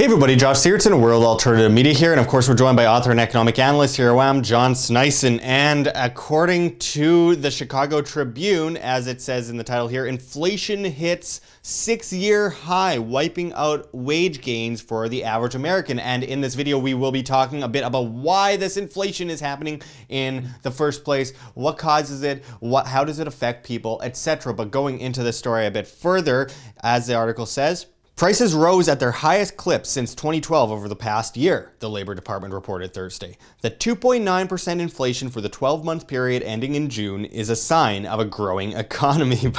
Hey everybody, Josh Sigurdson, World Alternative Media here, and of course we're joined by author and economic analyst here I am, John Sneisen, and according to the Chicago Tribune, as it says in the title here, inflation hits 6-year high, wiping out wage gains for the average American. And in this video we will be talking a bit about why this inflation is happening in the first place, what causes it, how does it affect people, etc. But going into the story a bit further, as the article says, prices rose at their highest clip since 2012 over the past year, the Labor Department reported Thursday. The 2.9% inflation for the 12-month period ending in June is a sign of a growing economy,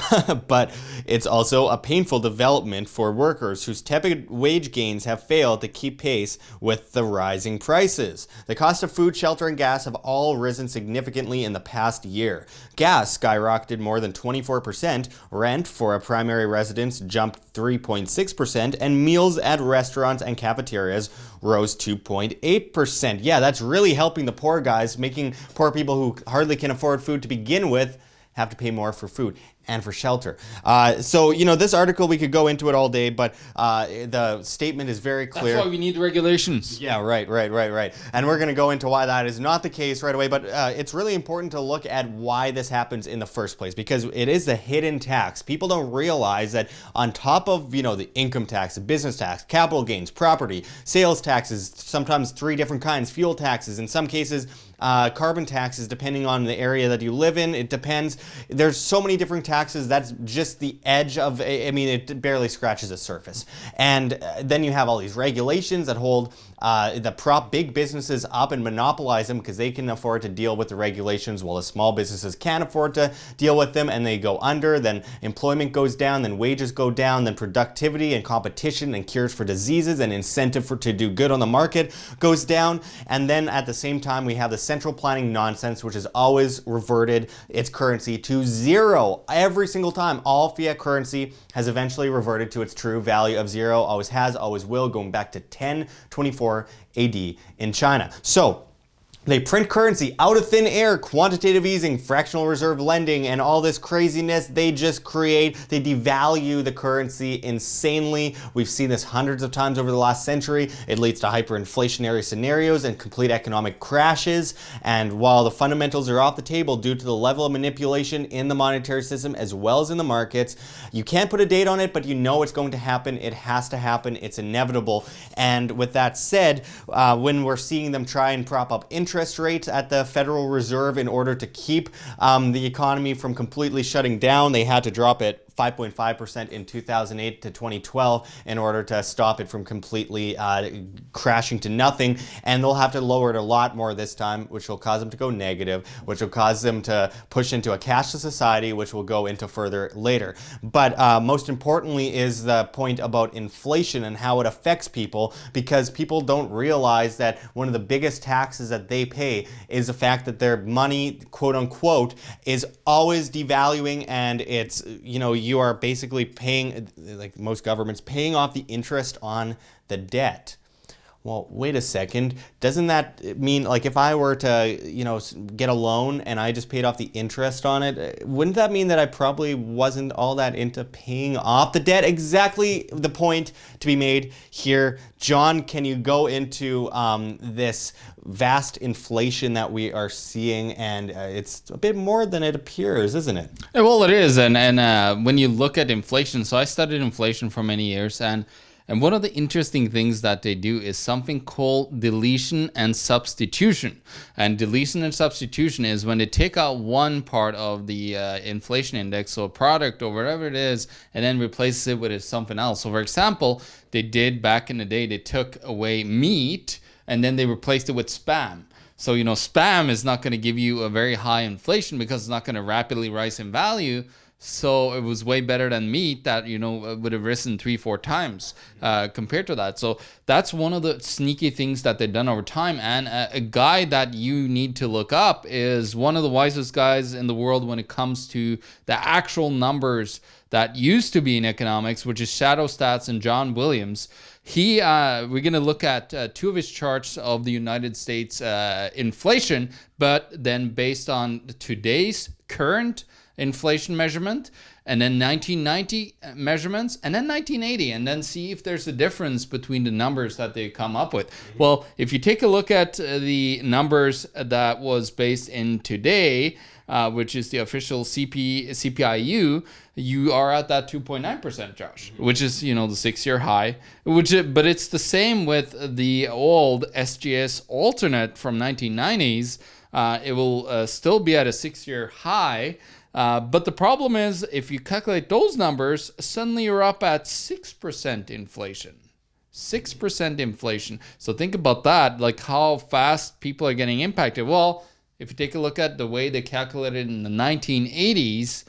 but it's also a painful development for workers whose tepid wage gains have failed to keep pace with the rising prices. The cost of food, shelter, and gas have all risen significantly in the past year. Gas skyrocketed more than 24%, rent for a primary residence jumped 3.6%, and meals at restaurants and cafeterias rose 2.8%. Yeah, that's really helping the poor guys, making poor people who hardly can afford food to begin with have to pay more for food and for shelter. So, this article, we could go into it all day, but the statement is very clear. That's why we need regulations. Yeah, right. And we're going to go into why that is not the case right away, but it's really important to look at why this happens in the first place, because it is the hidden tax. People don't realize that on top of, the income tax, the business tax, capital gains, property, sales taxes, sometimes 3 different kinds, fuel taxes, in some cases, carbon taxes, depending on the area that you live in. It depends. There's so many different taxes. That's just the edge of, it barely scratches the surface. And then you have all these regulations that hold big businesses up and monopolize them because they can afford to deal with the regulations while the small businesses can't afford to deal with them, and they go under. Then employment goes down, then wages go down, then productivity and competition and cures for diseases and incentive to do good on the market goes down. And then at the same time we have the central planning nonsense, which has always reverted its currency to zero. Every single time, all fiat currency has eventually reverted to its true value of zero. Always has, always will, going back to 1024 AD in China. So they print currency out of thin air, quantitative easing, fractional reserve lending, and all this craziness. They just they devalue the currency insanely. We've seen this hundreds of times over the last century. It leads to hyperinflationary scenarios and complete economic crashes. And while the fundamentals are off the table due to the level of manipulation in the monetary system as well as in the markets, you can't put a date on it, but you know it's going to happen. It has to happen. It's inevitable. And with that said, when we're seeing them try and prop up interest rates at the Federal Reserve in order to keep the economy from completely shutting down, they had to drop it 5.5% in 2008 to 2012 in order to stop it from completely crashing to nothing. And they'll have to lower it a lot more this time, which will cause them to go negative, which will cause them to push into a cashless society, which we'll go into further later. But most importantly is the point about inflation and how it affects people, because people don't realize that one of the biggest taxes that they pay is the fact that their money, quote unquote, is always devaluing, and it's, you are basically paying, like most governments, paying off the interest on the debt. Well, wait a second. Doesn't that mean, like, if I were to, get a loan and I just paid off the interest on it, wouldn't that mean that I probably wasn't all that into paying off the debt? Exactly the point to be made here. John, can you go into this vast inflation that we are seeing? And it's a bit more than it appears, isn't it? Well, it is. And when you look at inflation, so I studied inflation for many years, and one of the interesting things that they do is something called deletion and substitution. And deletion and substitution is when they take out one part of the inflation index, so a product or whatever it is, and then replaces it with something else. So for example, they did back in the day, they took away meat and then they replaced it with spam. So, spam is not going to give you a very high inflation because it's not going to rapidly rise in value. So it was way better than meat that, would have risen 3-4 times compared to that. So that's one of the sneaky things that they've done over time. And a guy that you need to look up is one of the wisest guys in the world when it comes to the actual numbers that used to be in economics, which is Shadow Stats and John Williams. We're going to look at 2 of his charts of the United States inflation, but then based on today's current inflation measurement, and then 1990 measurements, and then 1980, and then see if there's a difference between the numbers that they come up with. Well, if you take a look at the numbers that was based in today, which is the official CPIU, you are at that 2.9%, Josh, which is, the 6-year high, but it's the same with the old SGS alternate from 1990s. It will still be at a 6-year high. But the problem is, if you calculate those numbers, suddenly you're up at 6% inflation. 6% inflation. So think about that, like how fast people are getting impacted. Well, if you take a look at the way they calculated in the 1980s,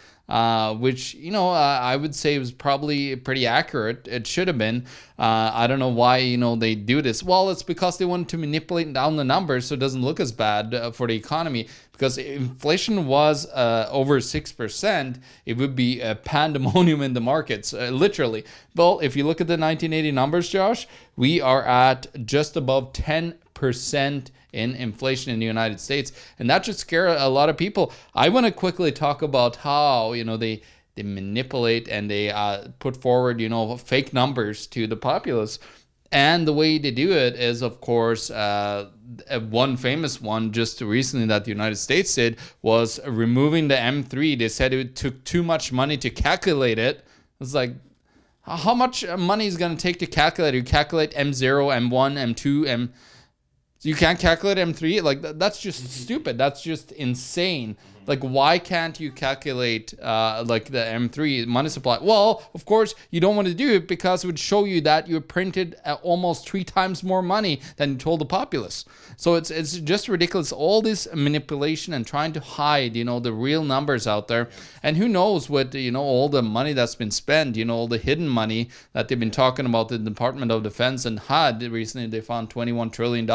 which, I would say was probably pretty accurate. It should have been. I don't know why, they do this. Well, it's because they want to manipulate down the numbers so it doesn't look as bad for the economy. Because if inflation was over 6%, it would be a pandemonium in the markets, literally. Well, if you look at the 1980 numbers, Josh, we are at just above 10% in inflation in the United States, and that should scare a lot of people. I want to quickly talk about how they manipulate and they put forward fake numbers to the populace, and the way they do it is, of course, one famous one just recently that the United States did was removing the M3. They said it took too much money to calculate it. It's like, how much money is going to take to calculate? You calculate M0, M1, M2, you can't calculate M3? Like, that's just stupid. That's just insane. Like, why can't you calculate like the M3 money supply? Well, of course, you don't want to do it because it would show you that you printed almost 3 times more money than you told the populace. So it's just ridiculous. All this manipulation and trying to hide, the real numbers out there. And who knows what, all the money that's been spent, all the hidden money that they've been talking about the Department of Defense and HUD. Recently, they found $21 trillion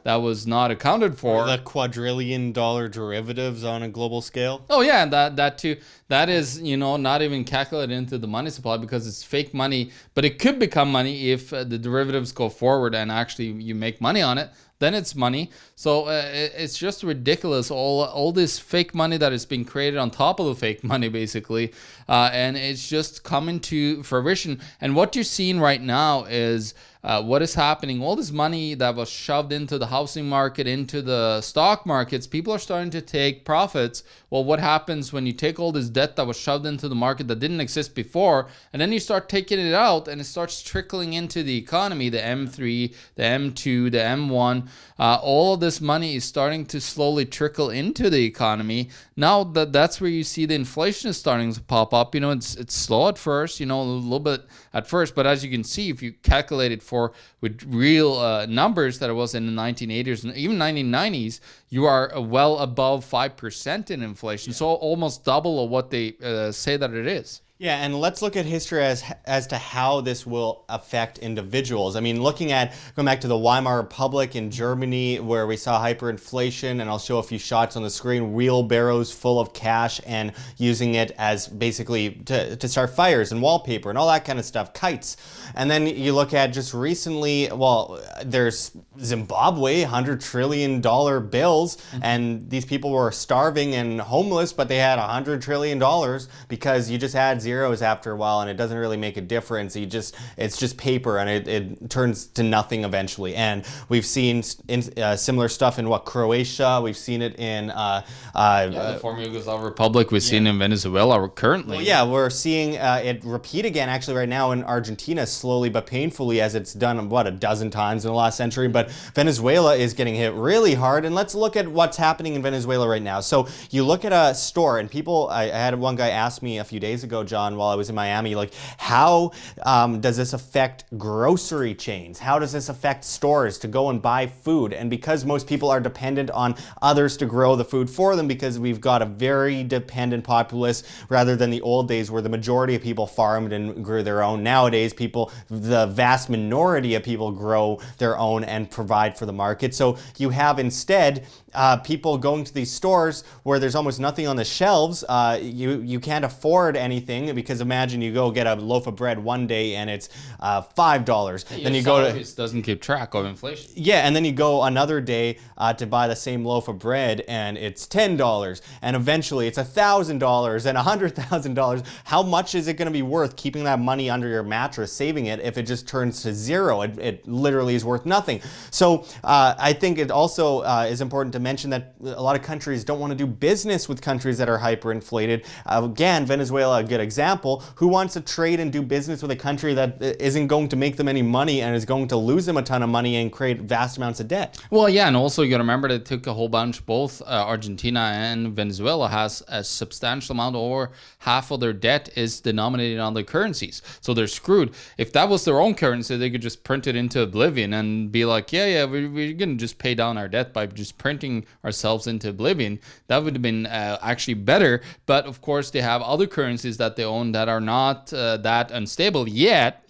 that was not accounted for. The quadrillion-dollar derivatives on a global scale. Oh yeah, and that too. That is, not even calculated into the money supply because it's fake money. But it could become money if the derivatives go forward and actually you make money on it. Then it's money. So it's just ridiculous. All this fake money that is being created on top of the fake money, basically, and it's just coming to fruition. And what you're seeing right now is what is happening. All this money that was shoved into the housing market, into the stock markets, people are starting to take profits. Well, what happens when you take all this debt that was shoved into the market that didn't exist before, and then you start taking it out and it starts trickling into the economy, the M3, the M2, the M1, all of this money is starting to slowly trickle into the economy. Now that's where you see the inflation is starting to pop up. It's slow at first, a little bit at first, but as you can see, if you calculate it with real numbers that it was in the 1980s and even 1990s, you are well above 5% in inflation. So almost double of what they say that it is. Yeah, and let's look at history as to how this will affect individuals. I mean, going back to the Weimar Republic in Germany, where we saw hyperinflation, and I'll show a few shots on the screen, wheelbarrows full of cash and using it as basically to start fires and wallpaper and all that kind of stuff, kites. And then you look at just recently, well, there's Zimbabwe, $100 trillion bills, and these people were starving and homeless, but they had $100 trillion because you just had zeros after a while, and it doesn't really make a difference. It's just paper, and it turns to nothing eventually. And we've seen similar stuff in Croatia. We've seen it in the former Yugoslav Republic. We've seen it in Venezuela currently. Well, yeah, we're seeing it repeat again actually right now in Argentina, slowly but painfully, as it's done a dozen times in the last century. But Venezuela is getting hit really hard, and let's look at what's happening in Venezuela right now. So you look at a store, and I had one guy ask me a few days ago, John, while I was in Miami, like, how does this affect grocery chains? How does this affect stores to go and buy food? And because most people are dependent on others to grow the food for them, because we've got a very dependent populace rather than the old days where the majority of people farmed and grew their own. Nowadays, the vast minority of people grow their own and provide for the market. So you have instead people going to these stores where there's almost nothing on the shelves. You can't afford anything. thing, because imagine you go get a loaf of bread one day and it's $5. Then you go to doesn't keep track of inflation. yeah, and then you go another day to buy the same loaf of bread and it's $10, and eventually it's $1,000 and $100,000. How much is it going to be worth keeping that money under your mattress, saving it, if it just turns to zero? It literally is worth nothing. So I think it also is important to mention that a lot of countries don't want to do business with countries that are hyperinflated. Again, Venezuela, a good example. Who wants to trade and do business with a country that isn't going to make them any money and is going to lose them a ton of money and create vast amounts of debt? Well, yeah, and also you got to remember that it took a whole bunch. Both Argentina and Venezuela has a substantial amount, over half of their debt is denominated on their currencies, so they're screwed. If that was their own currency, they could just print it into oblivion and be like, yeah, we're gonna just pay down our debt by just printing ourselves into oblivion. That would have been actually better. But of course, they have other currencies that they own that are not that unstable yet.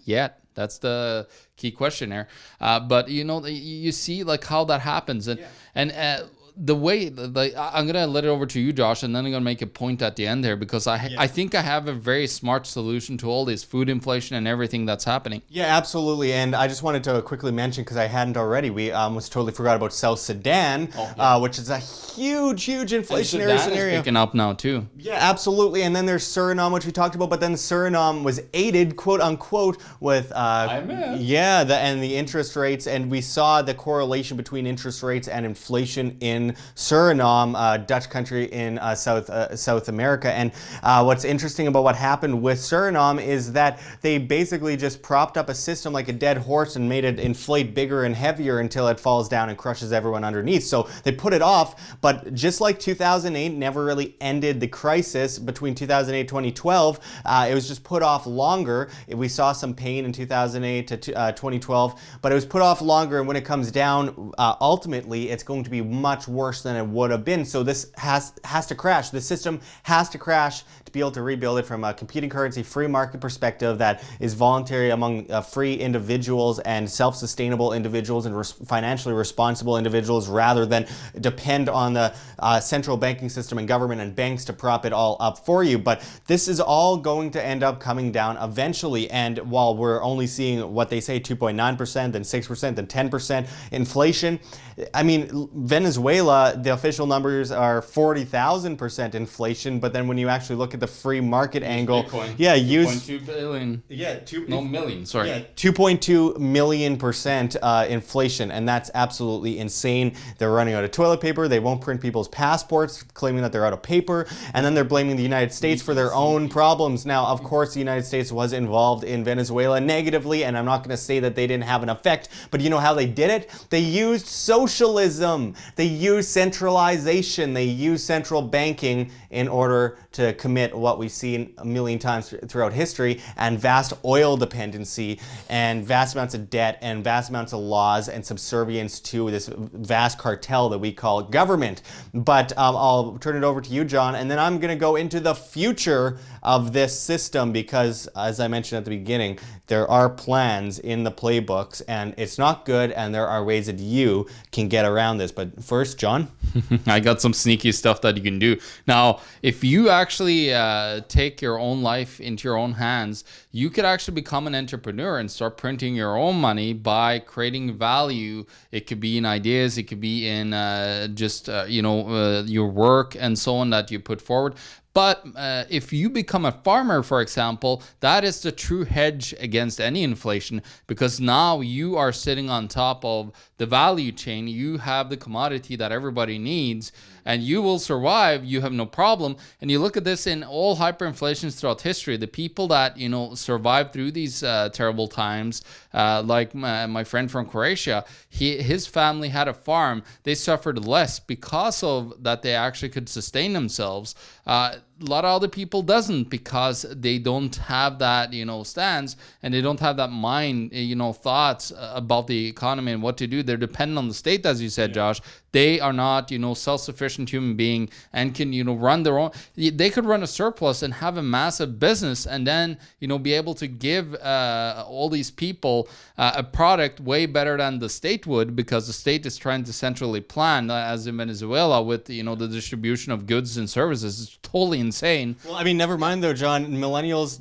That's the key question here. But you see like how that happens, and the way, I'm gonna let it over to you, Josh, and then I'm gonna make a point at the end there, because I think I have a very smart solution to all this food inflation and everything that's happening. Yeah, absolutely. And I just wanted to quickly mention, because I hadn't already, we almost totally forgot about South Sudan, which is a huge inflationary scenario. Is picking up now too. Yeah, absolutely. And then there's Suriname, which we talked about, but then Suriname was aided, quote unquote, with and the interest rates, and we saw the correlation between interest rates and inflation in Suriname, Dutch country in South America. And what's interesting about what happened with Suriname is that they basically just propped up a system like a dead horse and made it inflate bigger and heavier until it falls down and crushes everyone underneath. So they put it off, but just like 2008 never really ended the crisis between 2008 and 2012, it was just put off longer. We saw some pain in 2008 to 2012, but it was put off longer, and when it comes down, ultimately it's going to be much worse than it would have been. So this has to crash. The system has to crash to be able to rebuild it from a competing currency, free market perspective that is voluntary among free individuals and self-sustainable individuals and financially responsible individuals, rather than depend on the central banking system and government and banks to prop it all up for you. But this is all going to end up coming down eventually. And while we're only seeing what they say 2.9%, then 6%, then 10% inflation, I mean, Venezuela, the official numbers are 40,000% inflation, but then when you actually look at the free market angle, Bitcoin, use 2.2 billion. Million, sorry. Yeah, 2.2 million% inflation, and that's absolutely insane. They're running out of toilet paper. They won't print people's passports, claiming that they're out of paper, and then they're blaming the United States for their own problems. Now, of course, the United States was involved in Venezuela negatively, and I'm not going to say that they didn't have an effect, but you know how they did it? They used socialism. They used centralization. They used central banking in order to commit what we've seen a million times throughout history, and vast oil dependency and vast amounts of debt and vast amounts of laws and subservience to this vast cartel that we call government. But I'll turn it over to you, John, and then I'm going to go into the future of this system, because as I mentioned at the beginning, there are plans in the playbooks, and it's not good, and there are ways that you can get around this. But first, John? I got some sneaky stuff that you can do. Now, if you actually take your own life into your own hands, you could actually become an entrepreneur and start printing your own money by creating value. It could be in ideas, it could be in your work and so on that you put forward. But if you become a farmer, for example, that is the true hedge against any inflation, because now you are sitting on top of the value chain. You have the commodity that everybody needs, and you will survive. You have no problem. And you look at this in all hyperinflations throughout history. The people that survived through these terrible times, like my friend from Croatia, his family had a farm. They suffered less because of that. They actually could sustain themselves. A lot of other people doesn't, because they don't have that stance, and they don't have that mind thoughts about the economy and what to do. They're dependent on the state, as you said, Josh. They are not self-sufficient human being and can run their own. They could run a surplus and have a massive business, and then be able to give all these people a product way better than the state would, because the state is trying to centrally plan, as in Venezuela with the distribution of goods and services. It's totally insane. Well, I mean, never mind though, John. Millennials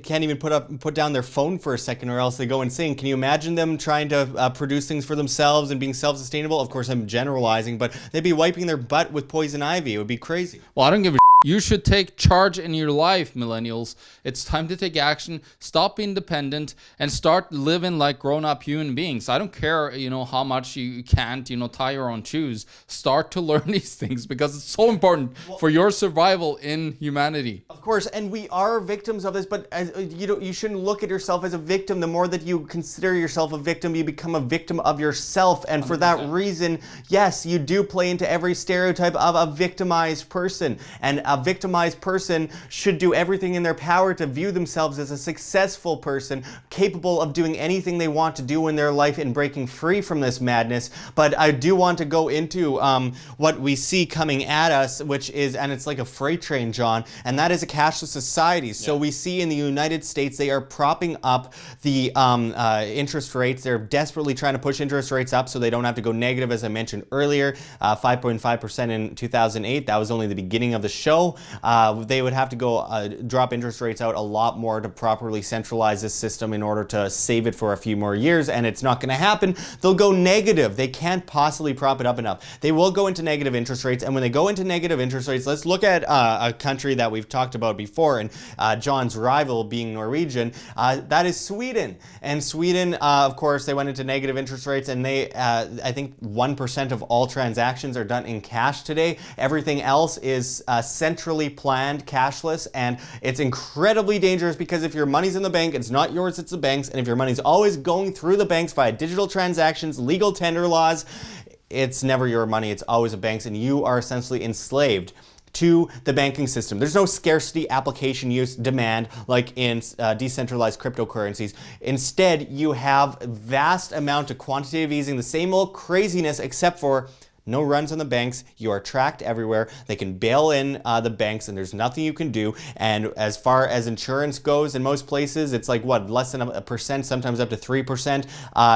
can't even put down their phone for a second, or else they go insane. Can you imagine them trying to produce things for themselves and being self-sustainable? Of course, I'm generalizing, but they'd be wiping their butt with poison ivy. It would be crazy. Well, I don't give a You should take charge in your life, millennials. It's time to take action, stop being dependent, and start living like grown-up human beings. I don't care, how much you can't, tie your own shoes. Start to learn these things because it's so important for your survival in humanity. Of course, and we are victims of this, but you shouldn't look at yourself as a victim. The more that you consider yourself a victim, you become a victim of yourself. And for that reason, yes, you do play into every stereotype of a victimized person. And a victimized person should do everything in their power to view themselves as a successful person, capable of doing anything they want to do in their life and breaking free from this madness. But I do want to go into what we see coming at us, which is, and it's like a freight train, John, and that is a cashless society. So we see in the United States, they are propping up the interest rates. They're desperately trying to push interest rates up so they don't have to go negative, as I mentioned earlier, 5.5% in 2008. That was only the beginning of the show. They would have to go drop interest rates out a lot more to properly centralize this system in order to save it for a few more years, and it's not going to happen. They'll go negative. They can't possibly prop it up enough. They will go into negative interest rates, and when they go into negative interest rates, let's look at a country that we've talked about before, and John's rival being Norwegian, that is Sweden. And Sweden, of course, they went into negative interest rates, and they, I think 1% of all transactions are done in cash today. Everything else is centrally planned cashless, and it's incredibly dangerous because if your money's in the bank, it's not yours, it's the bank's, and if your money's always going through the banks via digital transactions, legal tender laws, it's never your money, it's always a bank's, and you are essentially enslaved to the banking system. There's no scarcity, application use, demand like in decentralized cryptocurrencies. Instead, you have vast amount of quantitative easing, the same old craziness, except for no runs on the banks. You are tracked everywhere. They can bail in the banks, and there's nothing you can do. And as far as insurance goes, in most places, it's like what, less than a percent, sometimes up to 3%.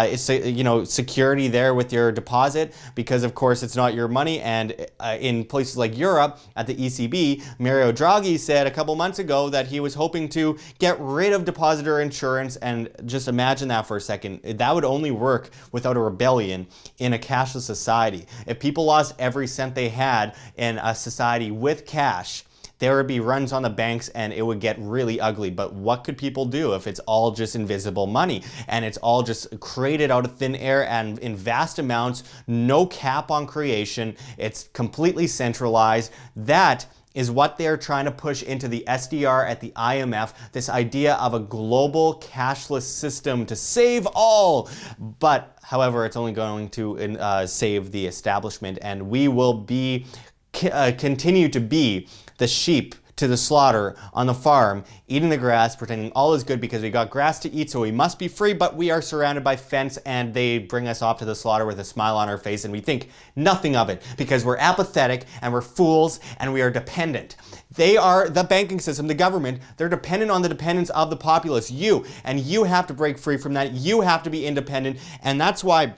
It's security there with your deposit because, of course, it's not your money. And in places like Europe, at the ECB, Mario Draghi said a couple months ago that he was hoping to get rid of depositor insurance. And just imagine that for a second. That would only work without a rebellion in a cashless society. If people lost every cent they had in a society with cash, there would be runs on the banks and it would get really ugly. But what could people do if it's all just invisible money and it's all just created out of thin air and in vast amounts, no cap on creation, it's completely centralized? That is what they're trying to push into the SDR at the IMF, this idea of a global cashless system to save all. But however, it's only going to save the establishment, and we will continue to be the sheep to the slaughter on the farm, eating the grass, pretending all is good because we got grass to eat, so we must be free, but we are surrounded by fence and they bring us off to the slaughter with a smile on our face and we think nothing of it because we're apathetic and we're fools and we are dependent. They are the banking system, the government, they're dependent on the dependence of the populace, you, and you have to break free from that. You have to be independent, and that's why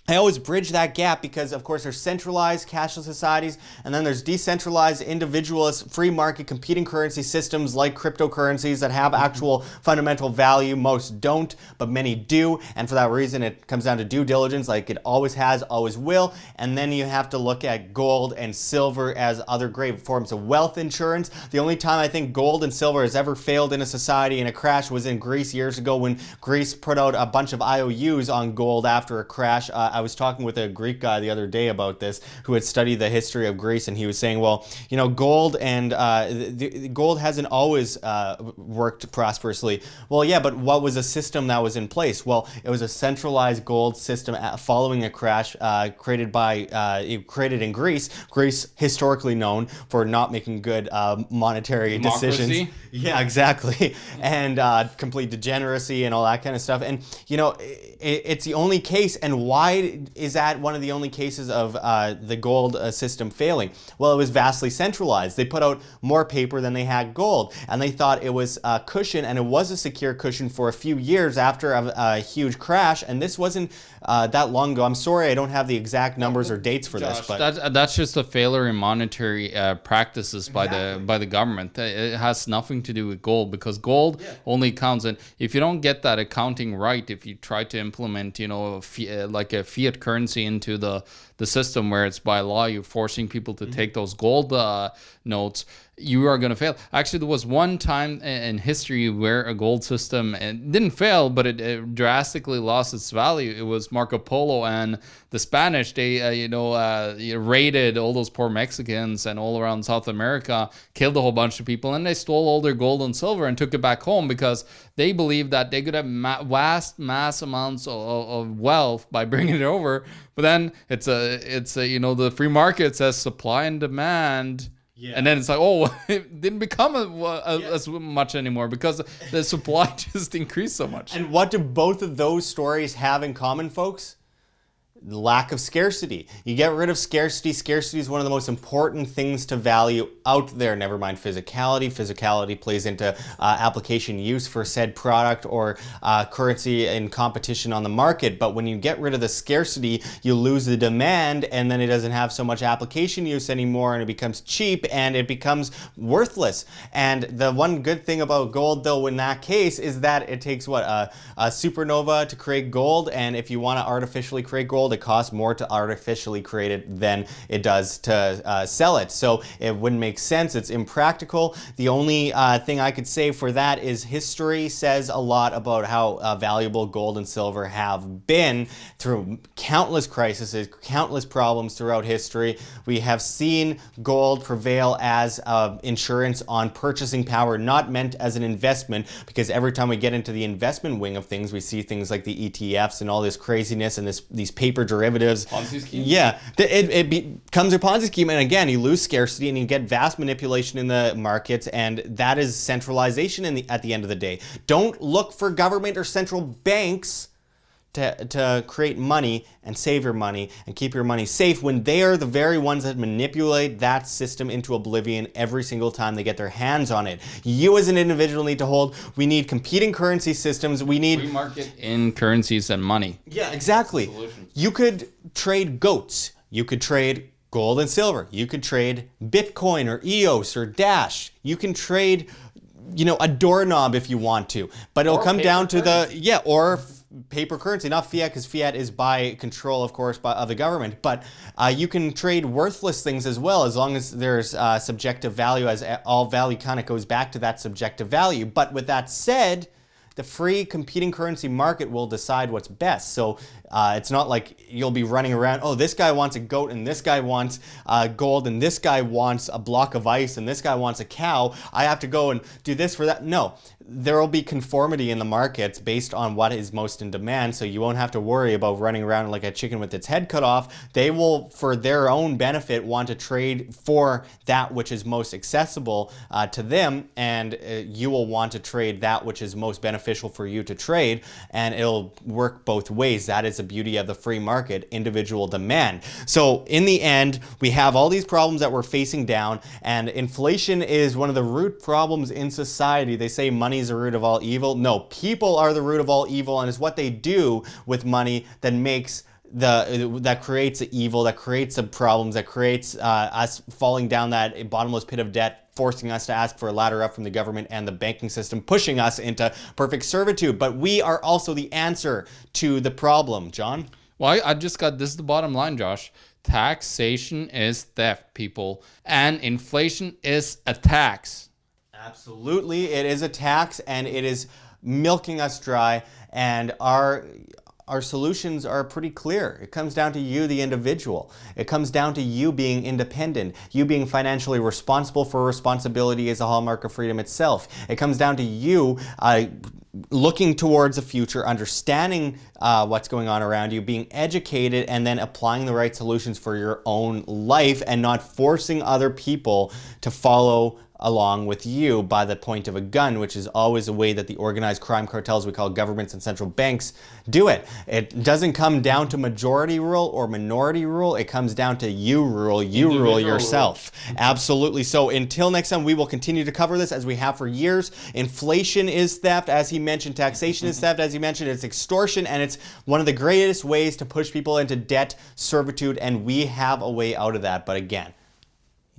I always bridge that gap because, of course, there's centralized cashless societies and then there's decentralized individualist free market competing currency systems like cryptocurrencies that have actual fundamental value. Most don't, but many do. And for that reason, it comes down to due diligence like it always has, always will. And then you have to look at gold and silver as other great forms of wealth insurance. The only time I think gold and silver has ever failed in a society in a crash was in Greece years ago when Greece put out a bunch of IOUs on gold after a crash. I was talking with a Greek guy the other day about this who had studied the history of Greece, and he was saying, well, gold and gold hasn't always worked prosperously. Well, yeah, but what was a system that was in place? Well, it was a centralized gold system following a crash created in Greece. Greece, historically known for not making good monetary decisions. Yeah, exactly. And complete degeneracy and all that kind of stuff. And, it's the only case. And why why is that one of the only cases of the gold system failing? Well, it was vastly centralized. They put out more paper than they had gold, and they thought it was a cushion, and it was a secure cushion for a few years after a huge crash, and this wasn't that long ago. I'm sorry, I don't have the exact numbers or dates for Josh, this, but that's just a failure in monetary practices by the government. It has nothing to do with gold, because gold only counts. And if you don't get that accounting right, if you try to implement, like a fiat currency into the system where it's by law, you're forcing people to take those gold notes, you are going to fail. Actually, there was one time in history where a gold system didn't fail, but it drastically lost its value. It was Marco Polo and the Spanish. They, raided all those poor Mexicans and all around South America, killed a whole bunch of people, and they stole all their gold and silver and took it back home because they believed that they could have vast mass amounts of wealth by bringing it over. But then it's the free market says supply and demand. Yeah. And then it's like, oh, it didn't become as much anymore because the supply just increased so much. And what do both of those stories have in common, folks? Lack of scarcity. You get rid of scarcity. Scarcity is one of the most important things to value out there. Never mind physicality. Physicality plays into application use for said product or currency in competition on the market. But when you get rid of the scarcity, you lose the demand, and then it doesn't have so much application use anymore, and it becomes cheap and it becomes worthless. And the one good thing about gold, though, in that case, is that it takes a supernova to create gold, and if you want to artificially create gold, it costs more to artificially create it than it does to sell it. So it wouldn't make sense. It's impractical. The only thing I could say for that is history says a lot about how valuable gold and silver have been through countless crises, countless problems throughout history. We have seen gold prevail as insurance on purchasing power, not meant as an investment, because every time we get into the investment wing of things, we see things like the ETFs and all this craziness and these paper derivatives. Ponzi scheme? Yeah, it becomes a Ponzi scheme, and again, you lose scarcity and you get vast manipulation in the markets, and that is centralization at the end of the day. Don't look for government or central banks to create money and save your money and keep your money safe when they are the very ones that manipulate that system into oblivion every single time they get their hands on it. You as an individual need to hold. We need competing currency systems. We need free market in currencies and money. Yeah, exactly. You could trade goats. You could trade gold and silver. You could trade Bitcoin or EOS or Dash. You can trade, a doorknob if you want to, but it'll come down to or paper currency, not fiat, because fiat is by control, of course, of the government. But you can trade worthless things as well, as long as there's subjective value, as all value kind of goes back to that subjective value. But with that said, the free competing currency market will decide what's best. So it's not like you'll be running around, oh, this guy wants a goat and this guy wants gold and this guy wants a block of ice and this guy wants a cow. I have to go and do this for that. No, there will be conformity in the markets based on what is most in demand. So you won't have to worry about running around like a chicken with its head cut off. They will, for their own benefit, want to trade for that which is most accessible to them. And you will want to trade that which is most beneficial for you to trade. And it'll work both ways. That is the beauty of the free market, individual demand. So in the end, we have all these problems that we're facing down, and inflation is one of the root problems in society. They say money is the root of all evil. No, people are the root of all evil, and it's what they do with money that makes that creates the evil, that creates the problems, that creates us falling down that bottomless pit of debt, forcing us to ask for a ladder up from the government and the banking system, pushing us into perfect servitude. But we are also the answer to the problem, John. Well, I just got, this is the bottom line, Josh. Taxation is theft, people. And inflation is a tax. Absolutely. It is a tax, and it is milking us dry. And our solutions are pretty clear. It comes down to you, the individual. It comes down to you being independent, you being financially responsible, for responsibility is a hallmark of freedom itself. It comes down to you looking towards the future, understanding what's going on around you, being educated, and then applying the right solutions for your own life, and not forcing other people to follow along with you by the point of a gun, which is always a way that the organized crime cartels, we call governments and central banks, do it. It doesn't come down to majority rule or minority rule. It comes down to you rule yourself. Absolutely. So until next time, we will continue to cover this as we have for years. Inflation is theft, as he mentioned. Taxation is theft, as he mentioned. It's extortion, and it's one of the greatest ways to push people into debt, servitude, and we have a way out of that. But again,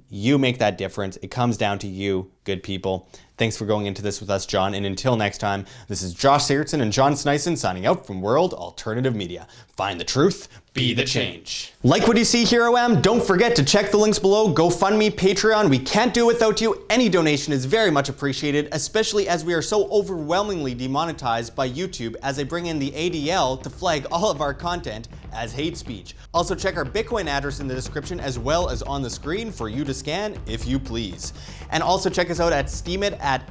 you make that difference. It comes down to you, good people. Thanks for going into this with us, John. And until next time, this is Josh Sigurdson and John Sneisen signing out from World Alternative Media. Find the truth, be the change. Like what you see here, OM? Don't forget to check the links below. GoFundMe, Patreon. We can't do it without you. Any donation is very much appreciated, especially as we are so overwhelmingly demonetized by YouTube as they bring in the ADL to flag all of our content as hate speech. Also check our Bitcoin address in the description as well as on the screen for you to scan if you please. And also check us out at Steemit at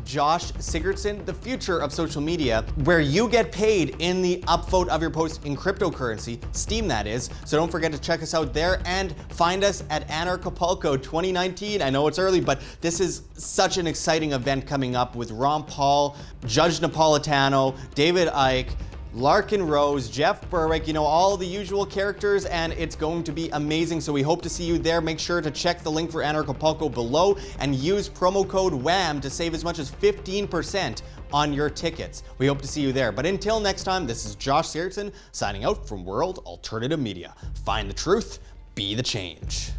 Josh Sigurdson, the future of social media, where you get paid in the upvote of your post in cryptocurrency, Steem that is. So don't forget to check us out there and find us at Anarchapulco 2019. I know it's early, but this is such an exciting event coming up with Ron Paul, Judge Napolitano, David Icke, Larkin Rose, Jeff Berwick, you know, all the usual characters, and it's going to be amazing. So we hope to see you there. Make sure to check the link for Anarchapulco below and use promo code WHAM to save as much as 15% on your tickets. We hope to see you there. But until next time, this is Josh Sigurdson signing out from World Alternative Media. Find the truth, be the change.